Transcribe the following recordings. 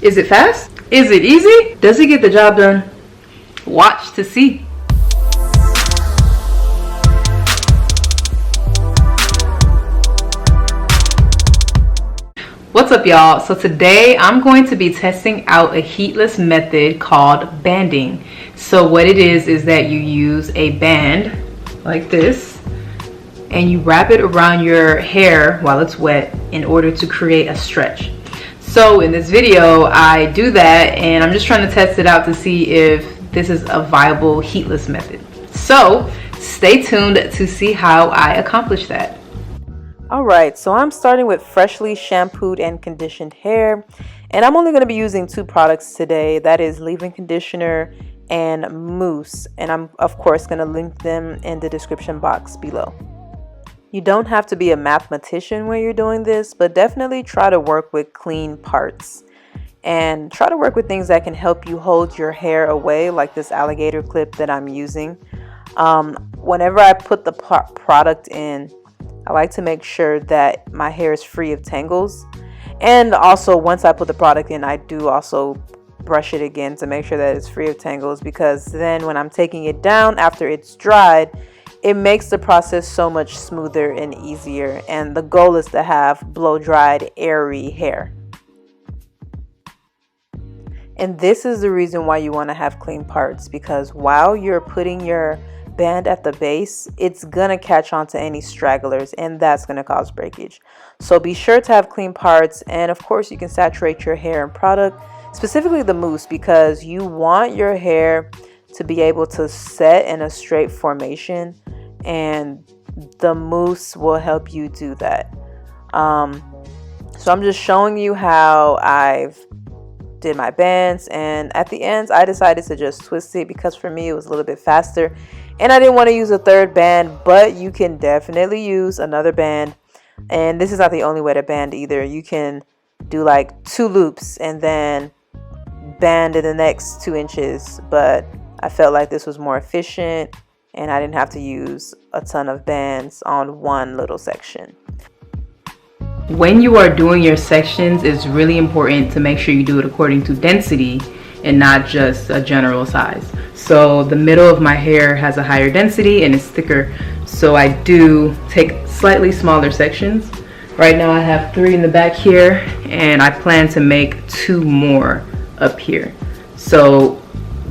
Is it fast? Is it easy? Does it get the job done? Watch to see. What's up, y'all? So today I'm going to be testing out a heatless method called banding. So what it is that you use a band like this and you wrap it around your hair while it's wet in order to create a stretch. So in this video I do that, and I'm just trying to test it out to see if this is a viable heatless method. So stay tuned to see how I accomplish that. Alright, so I'm starting with freshly shampooed and conditioned hair, and I'm only going to be using two products today. That is leave-in conditioner and Mousse, and I'm of course going to link them in the description box below. You don't have to be a mathematician when you're doing this, but definitely try to work with clean parts and try to work with things that can help you hold your hair away, like this alligator clip that I'm using. Whenever I put the product in, I like to make sure that my hair is free of tangles, and also once I put the product in, I do also brush it again to make sure that it's free of tangles, because then when I'm taking it down after it's dried, it makes the process so much smoother and easier, and the goal is to have blow-dried, airy hair. And this is the reason why you want to have clean parts, because while you're putting your band at the base, it's gonna catch on to any stragglers, and that's gonna cause breakage. So be sure to have clean parts, and of course you can saturate your hair in product, specifically the mousse, because you want your hair to be able to set in a straight formation, and the mousse will help you do that. So I'm just showing you how I've did my bands, and at the ends I decided to just twist it because for me it was a little bit faster and I didn't want to use a third band, but you can definitely use another band, and this is not the only way to band either. You can do like 2 loops and then band in the next 2 inches, but I felt like this was more efficient and I didn't have to use a ton of bands on one little section. When you are doing your sections, it's really important to make sure you do it according to density and not just a general size. So the middle of my hair has a higher density and it's thicker, so I do take slightly smaller sections. Right now I have 3 in the back here, and I plan to make 2 more up here. So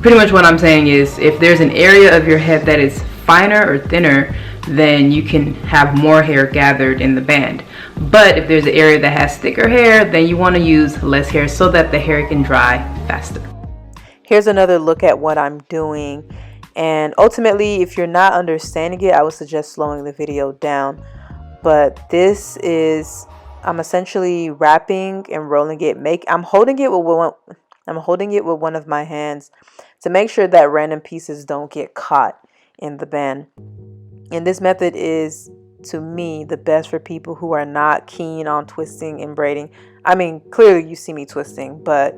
pretty much what I'm saying is, if there's an area of your head that is finer or thinner, then you can have more hair gathered in the band. But if there's an area that has thicker hair, then you want to use less hair so that the hair can dry faster. Here's another look at what I'm doing, and ultimately if you're not understanding it, I would suggest slowing the video down. But this is, I'm essentially wrapping and rolling it. I'm holding it with one of my hands to make sure that random pieces don't get caught in the band. And this method is, to me, the best for people who are not keen on twisting and braiding. I mean, clearly you see me twisting, but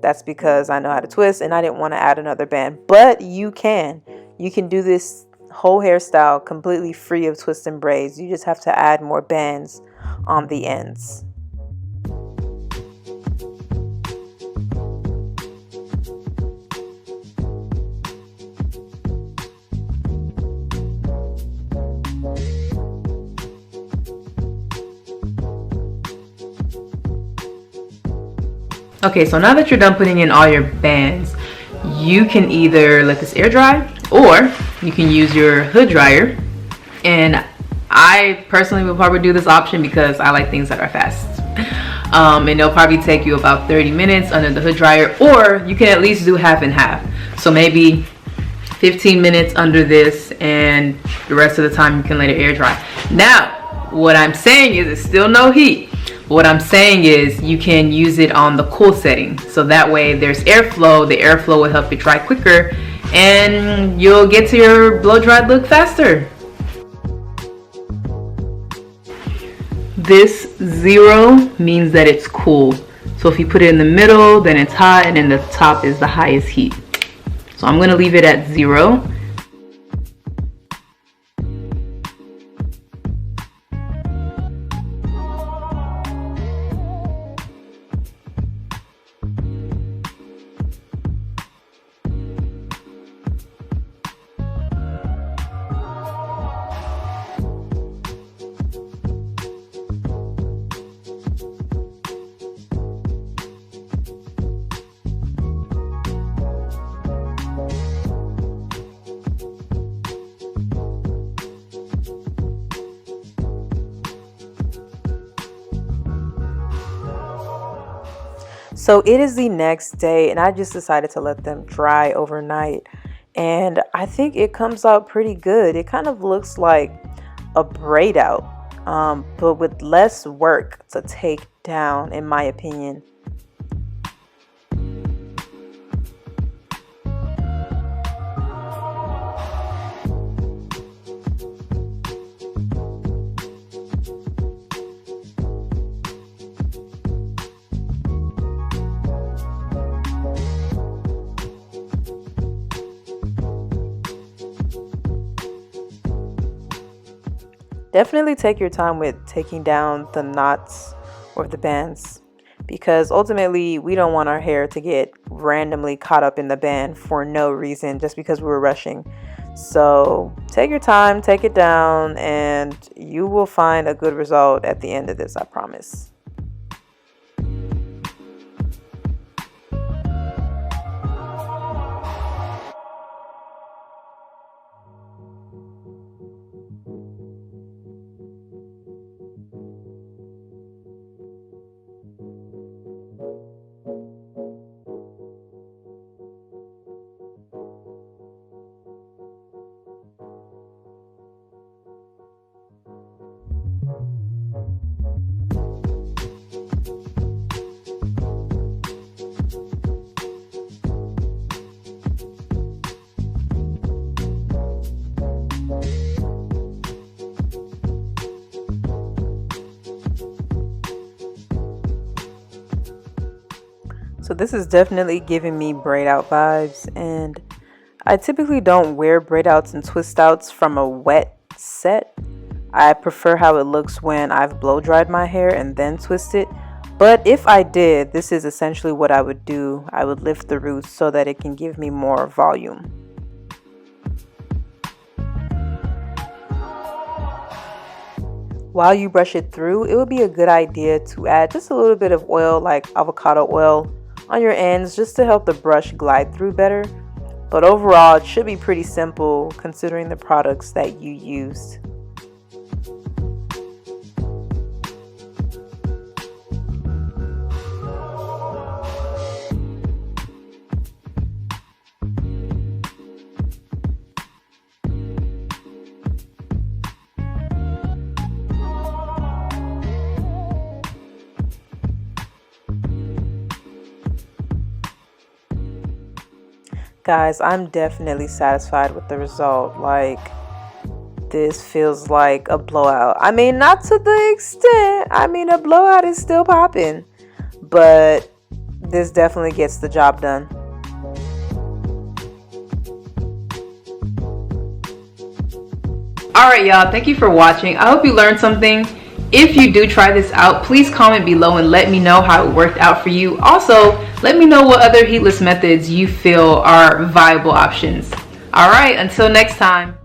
that's because I know how to twist and I didn't want to add another band. But you can do this whole hairstyle completely free of twists and braids. You just have to add more bands on the ends. Okay, so now that you're done putting in all your bands, you can either let this air dry or you can use your hood dryer. And I personally will probably do this option because I like things that are fast. And it'll probably take you about 30 minutes under the hood dryer, or you can at least do half and half. So maybe 15 minutes under this and the rest of the time you can let it air dry. Now, what I'm saying is it's still no heat. What I'm saying is you can use it on the cool setting, so that way there's airflow. The airflow will help it dry quicker and you'll get to your blow dried look faster. This 0 means that it's cool. So if you put it in the middle, then it's hot, and then the top is the highest heat. So I'm going to leave it at 0. So it is the next day, and I just decided to let them dry overnight. And I think it comes out pretty good. It kind of looks like a braid out, but with less work to take down, in my opinion. Definitely take your time with taking down the knots or the bands, because ultimately we don't want our hair to get randomly caught up in the band for no reason just because we were rushing. So take your time, take it down, and you will find a good result at the end of this, I promise. So this is definitely giving me braid out vibes, and I typically don't wear braid outs and twist outs from a wet set. I prefer how it looks when I've blow dried my hair and then twist it. But if I did, this is essentially what I would do. I would lift the roots so that it can give me more volume. While you brush it through, it would be a good idea to add just a little bit of oil, like avocado oil, on your ends just to help the brush glide through better. But overall, it should be pretty simple considering the products that you used. Guys, I'm definitely satisfied with the result. Like, this feels like a blowout. I mean, not to the extent. I mean, a blowout is still popping, but this definitely gets the job done. Alright, y'all, thank you for watching. I hope you learned something. If you do try this out, please comment below and let me know how it worked out for you. Also, let me know what other heatless methods you feel are viable options. Alright, until next time.